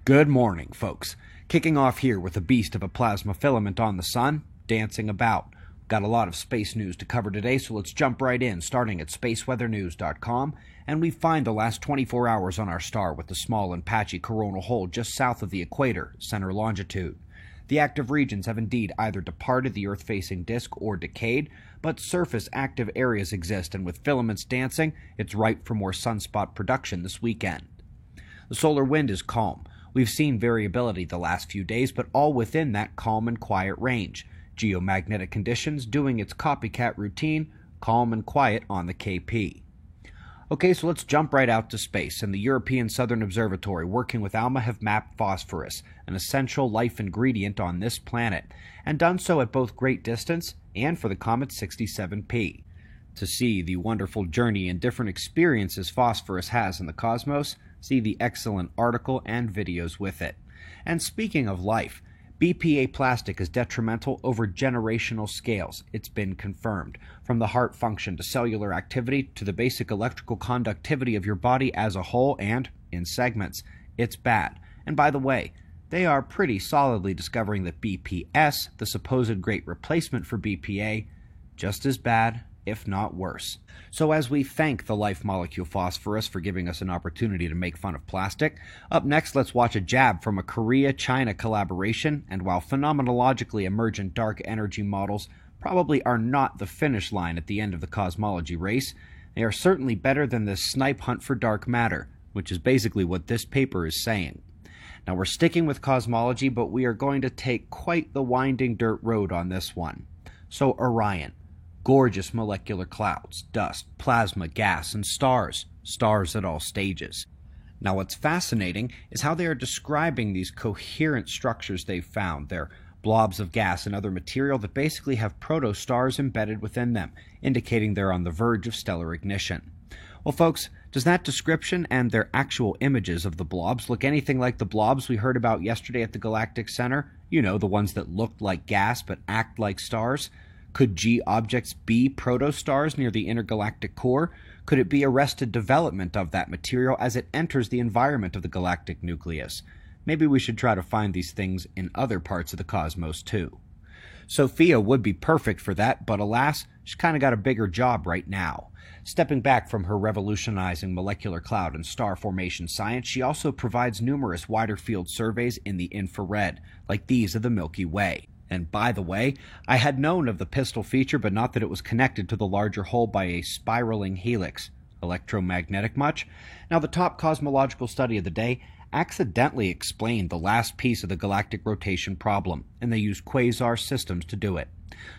Good morning, folks. Kicking off here with a beast of a plasma filament on the sun, dancing about. Got a lot of space news to cover today, so let's jump right in, starting at spaceweathernews.com, and we find the last 24 hours on our star with the small and patchy coronal hole just south of the equator, center longitude. The active regions have indeed either departed the Earth-facing disk or decayed, but surface active areas exist, and with filaments dancing, it's ripe for more sunspot production this weekend. The solar wind is calm. We've seen variability the last few days, but all within that calm and quiet range. Geomagnetic conditions doing its copycat routine, calm and quiet on the KP. Okay, so let's jump right out to space, and the European Southern Observatory working with ALMA have mapped phosphorus, an essential life ingredient on this planet, and done so at both great distance and for the comet 67P. To see the wonderful journey and different experiences phosphorus has in the cosmos, see the excellent article and videos with it. And speaking of life, BPA plastic is detrimental over generational scales. It's been confirmed. From the heart function to cellular activity to the basic electrical conductivity of your body as a whole and in segments, it's bad. And by the way, they are pretty solidly discovering that BPS, the supposed great replacement for BPA, just as bad, if not worse. So as we thank the life molecule phosphorus for giving us an opportunity to make fun of plastic, up next let's watch a jab from a Korea-China collaboration, and while phenomenologically emergent dark energy models probably are not the finish line at the end of the cosmology race, they are certainly better than this snipe hunt for dark matter, which is basically what this paper is saying. Now we're sticking with cosmology, but we are going to take quite the winding dirt road on this one. So Orion. Gorgeous molecular clouds, dust, plasma, gas, and stars. Stars at all stages. Now what's fascinating is how they are describing these coherent structures they've found. They're blobs of gas and other material that basically have protostars embedded within them, indicating they're on the verge of stellar ignition. Well, folks, does that description and their actual images of the blobs look anything like the blobs we heard about yesterday at the Galactic Center? You know, the ones that looked like gas but act like stars? Could G objects be protostars near the intergalactic core? Could it be arrested development of that material as it enters the environment of the galactic nucleus? Maybe we should try to find these things in other parts of the cosmos too. Sophia would be perfect for that, but alas, she's kind of got a bigger job right now. Stepping back from her revolutionizing molecular cloud and star formation science, she also provides numerous wider field surveys in the infrared, like these of the Milky Way. And by the way, I had known of the pistol feature, but not that it was connected to the larger hole by a spiraling helix. Electromagnetic much? Now, the top cosmological study of the day accidentally explained the last piece of the galactic rotation problem, and they used quasar systems to do it.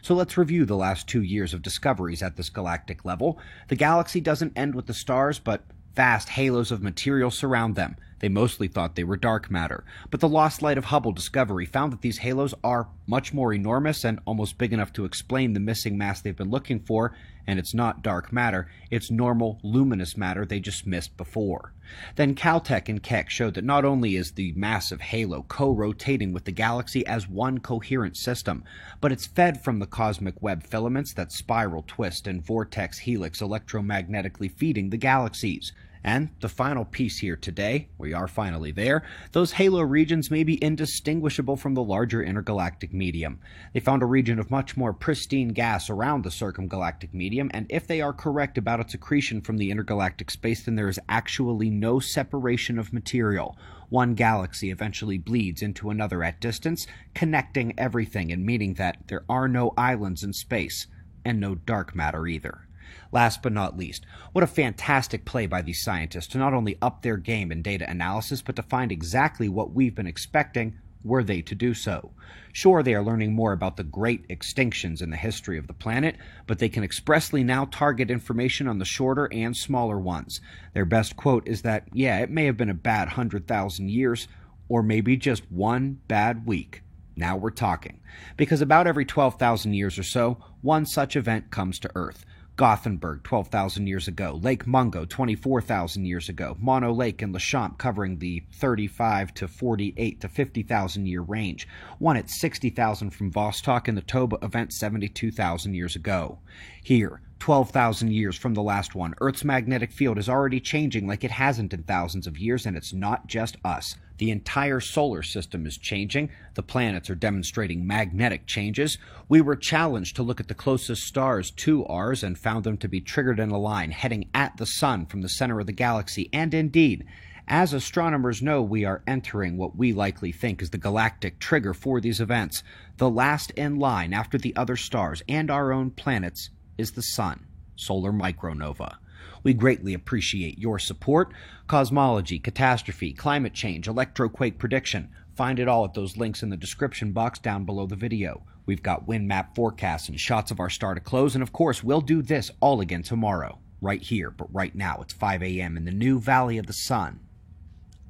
So let's review the last 2 years of discoveries at this galactic level. The galaxy doesn't end with the stars, but vast halos of material surround them. They mostly thought they were dark matter, but the lost light of Hubble discovery found that these halos are much more enormous and almost big enough to explain the missing mass they've been looking for, and it's not dark matter, it's normal luminous matter they just missed before. Then Caltech and Keck showed that not only is the massive halo co-rotating with the galaxy as one coherent system, but it's fed from the cosmic web filaments that spiral, twist, and vortex helix electromagnetically feeding the galaxies. And the final piece here today, we are finally there, those halo regions may be indistinguishable from the larger intergalactic medium. They found a region of much more pristine gas around the circumgalactic medium, and if they are correct about its accretion from the intergalactic space, then there is actually no separation of material. One galaxy eventually bleeds into another at distance, connecting everything and meaning that there are no islands in space, and no dark matter either. Last but not least, what a fantastic play by these scientists to not only up their game in data analysis, but to find exactly what we've been expecting were they to do so. Sure, they are learning more about the great extinctions in the history of the planet, but they can expressly now target information on the shorter and smaller ones. Their best quote is that, yeah, it may have been a bad 100,000 years, or maybe just one bad week. Now we're talking. Because about every 12,000 years or so, one such event comes to Earth. Gothenburg 12,000 years ago, Lake Mungo 24,000 years ago, Mono Lake and Lechamp covering the 35 to 48 to 50,000 year range, one at 60,000 from Vostok and the Toba event 72,000 years ago. Here, 12,000 years from the last one, Earth's magnetic field is already changing like it hasn't in thousands of years, and it's not just us. The entire solar system is changing. The planets are demonstrating magnetic changes. We were challenged to look at the closest stars to ours and found them to be triggered in a line heading at the sun from the center of the galaxy, and indeed, as astronomers know, we are entering what we likely think is the galactic trigger for these events. The last in line after the other stars and our own planets is the sun, solar micronova. We greatly appreciate your support. Cosmology, catastrophe, climate change, electroquake prediction. Find it all at those links in the description box down below the video. We've got wind map forecasts and shots of our star to close, and of course, we'll do this all again tomorrow, right here, but right now it's 5 a.m. in the new Valley of the Sun.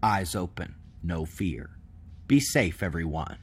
Eyes open, no fear. Be safe, everyone.